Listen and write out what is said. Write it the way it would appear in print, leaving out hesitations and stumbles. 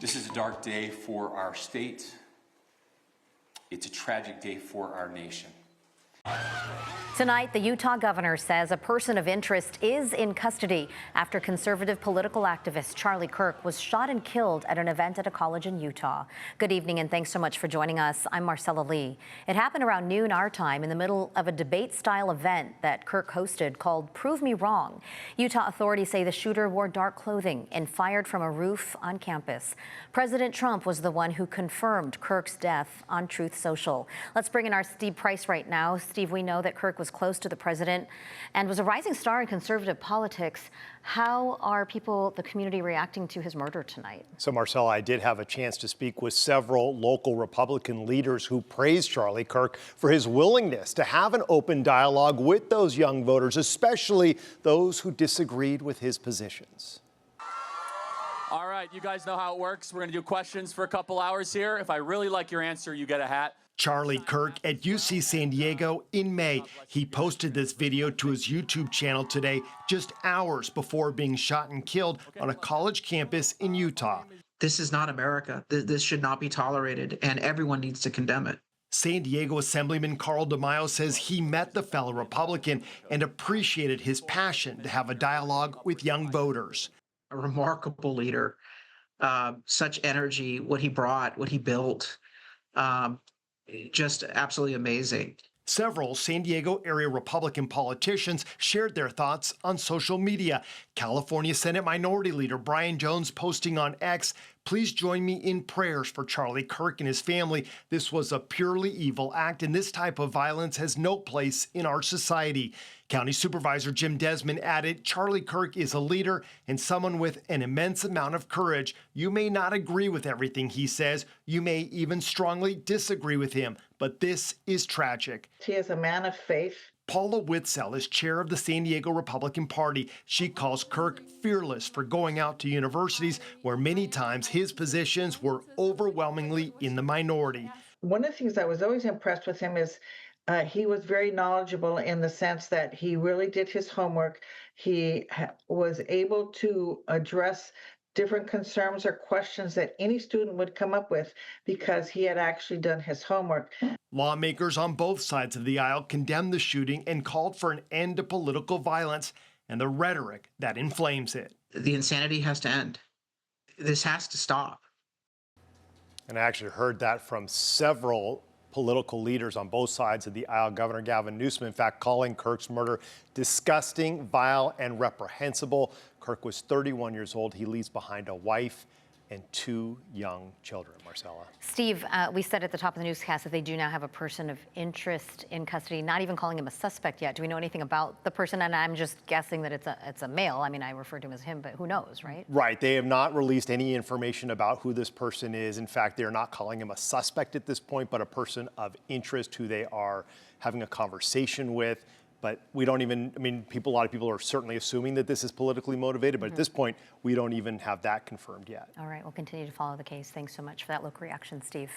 This is a dark day for our state. It's a tragic day for our nation. Tonight, the Utah governor says a person of interest is in custody after conservative political activist Charlie Kirk was shot and killed at an event at a college in Utah. Good evening and thanks so much for joining us. I'm Marcella Lee. It happened around noon our time in the middle of a debate-style event that Kirk hosted called Prove Me Wrong. Utah authorities say the shooter wore dark clothing and fired from a roof on campus. President Trump was the one who confirmed Kirk's death on Truth Social. Let's bring in our Steve Price right now. Steve, we know that Kirk was close to the president and was a rising star in conservative politics. How are people, the community, reacting to his murder tonight? So, Marcella, I did have a chance to speak with several local Republican leaders who praised Charlie Kirk for his willingness to have an open dialogue with those young voters, especially those who disagreed with his positions. All right, you guys know how it works. We're going to do questions for a couple hours here. If I really like your answer, you get a hat. Charlie Kirk at UC San Diego in May. He posted this video to his YouTube channel today, just hours before being shot and killed on a college campus in Utah. This is not America. This should not be tolerated, and everyone needs to condemn it. San Diego Assemblyman Carl DeMaio says he met the fellow Republican and appreciated his passion to have a dialogue with young voters. A remarkable leader, such energy, what he brought, what he built. Just absolutely amazing. Several San Diego area Republican politicians shared their thoughts on social media. California Senate Minority Leader Brian Jones posting on X, "Please join me in prayers for Charlie Kirk and his family. This was a purely evil act, and this type of violence has no place in our society." County Supervisor Jim Desmond added, "Charlie Kirk is a leader and someone with an immense amount of courage. You may not agree with everything he says. You may even strongly disagree with him, but this is tragic." He is a man of faith. Paula Witzel is chair of the San Diego Republican Party. She calls Kirk fearless for going out to universities where many times his positions were overwhelmingly in the minority. One of the things I was always impressed with him is he was very knowledgeable in the sense that he really did his homework. He was able to address different concerns or questions that any student would come up with because he had actually done his homework. Lawmakers on both sides of the aisle condemned the shooting and called for an end to political violence and the rhetoric that inflames it. The insanity has to end. This has to stop. And I actually heard that from several political leaders on both sides of the aisle. Governor Gavin Newsom, in fact, calling Kirk's murder disgusting, vile, and reprehensible. Kirk was 31 years old. He leaves behind a wife and 2 young children. Marcella. Steve, we said at the top of the newscast that they do now have a person of interest in custody, not even calling him a suspect yet. Do we know anything about the person? And I'm just guessing that it's a male. I mean, I refer to him as him, but who knows, right? Right. They have not released any information about who this person is. In fact, they're not calling him a suspect at this point, but a person of interest who they are having a conversation with. But we don't even, I mean, a lot of people are certainly assuming that this is politically motivated, but at this point, we don't even have that confirmed yet. All right, we'll continue to follow the case. Thanks so much for that local reaction, Steve.